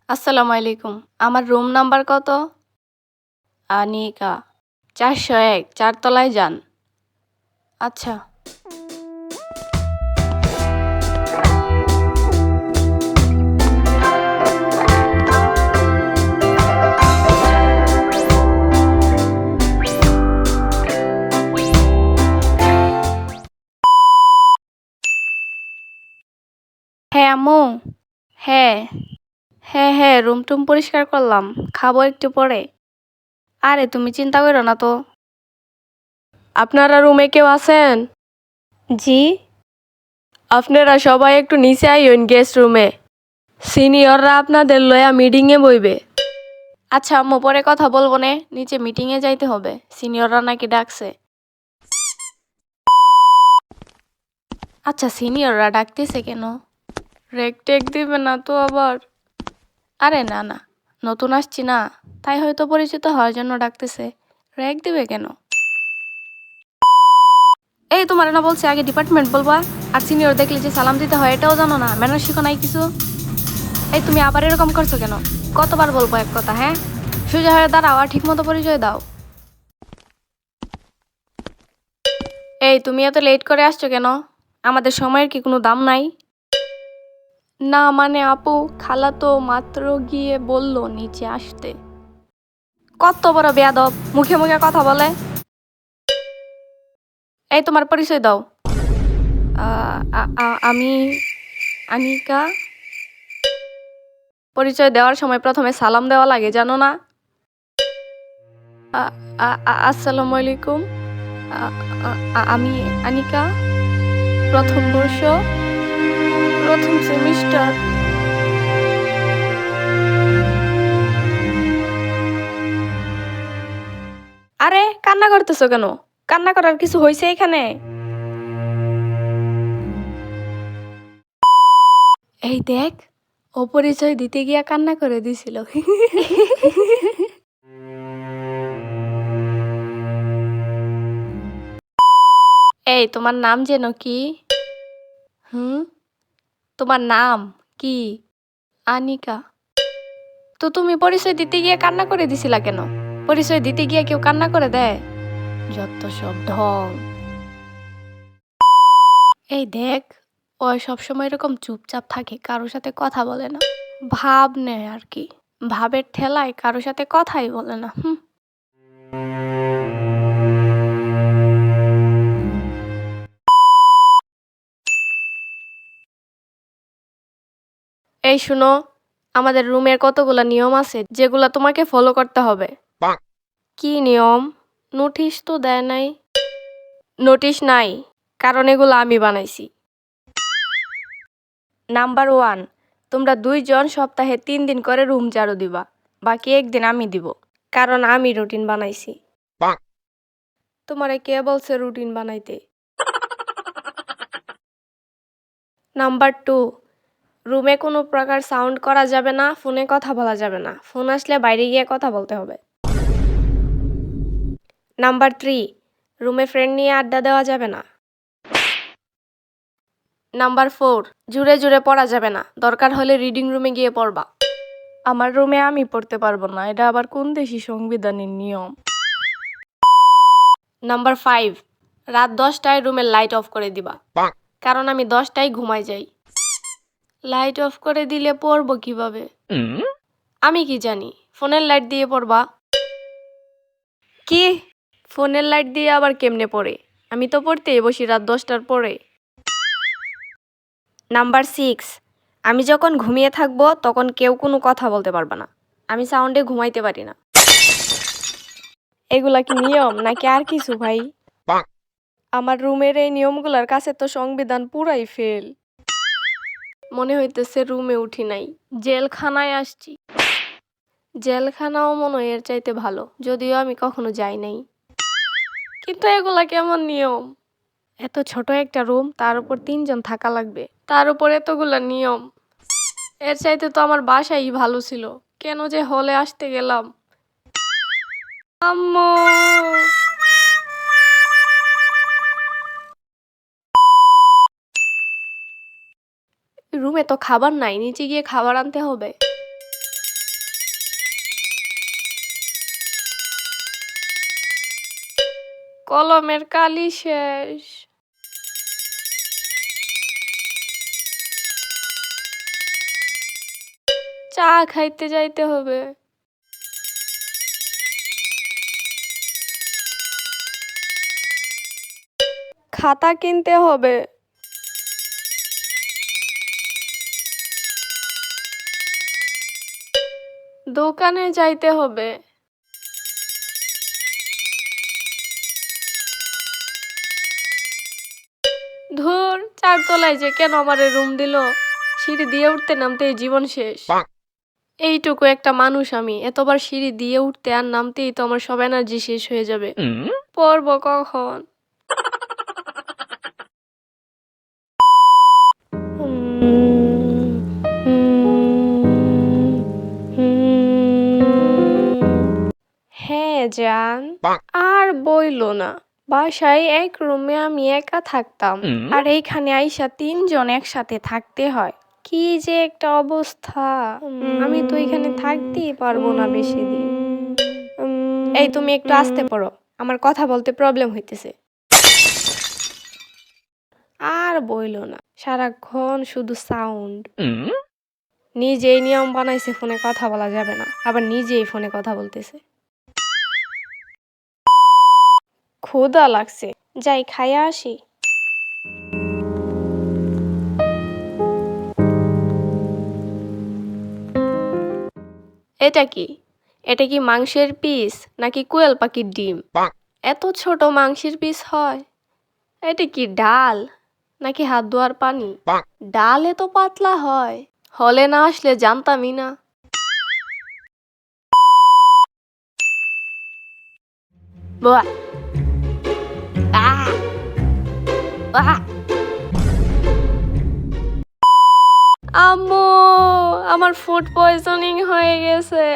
আসসালামু আলাইকুম। আমার রুম নাম্বার কত? আনিকা ৪০১ ৪ তলায় যান। আচ্ছা। হ্যাঁ আম্মু। হ্যাঁ, হ্যাঁ, রুম টুম পরিষ্কার করলাম। খাবো একটু পরে। আরে তুমি চিন্তা করো না তো। আপনারা রুমে কেউ আছেন? জি। আপনারা সবাই একটু নিচে আইন গেস্ট রুমে। সিনিয়ররা আপনাদের লয়া মিটিংয়ে বইবে। আচ্ছা আম্মু, পরে কথা বলবো নে, নিচে মিটিংয়ে যাইতে হবে। সিনিয়ররা নাকি ডাকছে। আচ্ছা, সিনিয়ররা ডাকতেছে কেন? রেক টেক দিবে না তো আবার? আরে না না, নতুন আসছি না, তাই হয়তো পরিচিত হওয়ার জন্য ডাকতেছে। র্যাক দিবে কেন? এই তোমার না বলছে আগে ডিপার্টমেন্ট বলবা, আর সিনিয়র দেখলে যে সালাম দিতে হয় এটাও জানো না? ম্যানার শিখো নাই কিছু? এই তুমি আবার এরকম করছো কেন? কতবার বলবো এক কথা, হ্যাঁ? সোজা হয়ে দাঁড়াও আর ঠিক মতো পরিচয় দাও। এই তুমি এত লেট করে আসছো কেন? আমাদের সময়ের কি কোনো দাম নাই? না মানে আপু, খালা তো মাত্র গিয়ে বললো নিচে আসতে। কত বড় বেয়াদব, মুখে মুখে কথা বলে। এই তোমার পরিচয় দাও। আমি আনিকা। পরিচয় দেওয়ার সময় প্রথমে সালাম দেওয়া লাগে, জানো না? আসসালামু আলাইকুম। আমি আনিকা, প্রথম বর্ষ, প্রথম সেমিস্টার। আরে কান্না করতেছো কেন? কান্না করার কিছু হয়েছে এখানে? এই দেখ, ও পরিচয় দিতে গিয়া কান্না করে দিছিল। এই তোমার নাম যেন কি? হুম, তোমার নাম কি? আনিকা। তো তুমি পরিচয় দিতে গিয়ে কান্না করে দিছিলা কেন? পরিচয় দিতে গিয়ে কেউ কান্না করে দেয়? যত সব ঢং। এই দেখ, ও সবসময় এরকম চুপচাপ থাকে, কারোর সাথে কথা বলে না। ভাব নেয় আর কি। ভাবের ঠেলায় কারোর সাথে কথাই বলে না। এই শুনো, আমাদের রুমের কতগুলা নিয়ম আছে যেগুলা তোমাকে ফলো করতে হবে। কি নিয়ম? নোটিশ তো দেয় নাই। নোটিশ নাই, কারণ এগুলো আমি বানাইছি। নাম্বার 1, তোমরা 2 জন সপ্তাহে 3 দিন করে রুম ঝাড়ু দিবা, বাকি একদিন আমি দিব, কারণ আমি রুটিন বানাইছি। তোমারে কে বলছে রুটিন বানাইতে? নাম্বার 2, রুমে কোনো প্রকার সাউন্ড করা যাবে না, ফোনে কথা বলা যাবে না, ফোন আসলে বাইরে গিয়ে কথা বলতে হবে। নাম্বার 3, রুমে ফ্রেন্ড নিয়ে আড্ডা দেওয়া যাবে না। নাম্বার 4, জুড়ে জুড়ে পড়া যাবে না, দরকার হলে রিডিং রুমে গিয়ে পড়বা। আমার রুমে আমি পড়তে পারবো না, এটা আবার কোন দেশি সংবিধানের নিয়ম? নাম্বার 5, রাত 10টায় রুমের লাইট অফ করে দিবা, কারণ আমি 10টায় ঘুমাই যাই। লাইট অফ করে দিলে পড়বো কিভাবে? আমি কি জানি, ফোনের লাইট দিয়ে পড়বা। কি? ফোনের লাইট দিয়ে আবার কেমনে পড়ে? আমি তো পড়তেই বসি রাত 10টার পরে। নাম্বার 6, আমি যখন ঘুমিয়ে থাকবো তখন কেউ কোনো কথা বলতে পারবে না, আমি সাউন্ডে ঘুমাইতে পারি না। এগুলা কি নিয়ম নাকি আর কিছু ভাই? আমার রুমের এই নিয়মগুলোর কাছে তো সংবিধান পুরাই ফেল। মনে হইতেছে রুমে উঠি নাই, জেলখানায় আসছি। জেলখানাও মনে হয় এর চাইতে ভালো, যদিও আমি কখনো যাই নাই। কিন্তু এগুলা কেমন নিয়ম? এত ছোট একটা রুম, তার উপর 3 জন থাকা লাগবে, তার উপর এতগুলা নিয়ম। এর চাইতে তো আমার বাসাই ভালো ছিল, কেন যে হলে আসতে গেলাম। আম্মু! রুমে তো খাবার নাই, নিচে গিয়ে খাবার আনতে হবে। কলমের কালি শেষ। চা খাইতে যাইতে হবে। খাতা কিনতে হবে। দোকানে যাইতে হবে। ধুর, 4 তলায় যে কেন আমারে রুম দিল? সিঁড়ি দিয়ে উঠতে নামতেই জীবন শেষ। এইটুকু একটা মানুষ আমি, এতবার সিঁড়ি দিয়ে উঠতে আর নামতেই তো আমার সব এনার্জি শেষ হয়ে যাবে। পড়বো কখন? হ্যাঁ জান, আর বইলো না। বাসায় এক রুমে আমি একা থাকতাম, আর এইখানে আইসা 3 জন একসাথে থাকতে হয়। কি যে একটা অবস্থা! আমি তো এখানে থাকতেই পারবো না বেশি দিন। এই তুমি একটু আস্তে পড়ো, আমার কথা বলতে প্রবলেম হইতেছে। আর বইলো না, সারাক্ষণ শুধু সাউন্ড। নিজেই নিয়ম বানাইছে ফোনে কথা বলা যাবে না, আবার নিজেই ফোনে কথা বলতেছে। ক্ষুধা লাগছে, যাই খাইয়া আসি। এটা কি? এটা কি মাংসের পিস নাকি কোয়েল পাখির ডিম? এত ছোট মাংসের পিস হয়? এটা কি ডাল নাকি হাত ধোয়ার পানি? ডাল এত পাতলা হয়? হলে না আসলে জানতামই না। বাহ! আহ! আহ! আম্মু, আমার ফুড পয়জনিং হয়ে গেছে।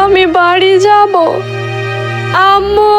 আমি বাড়ি যাব। আম্মু!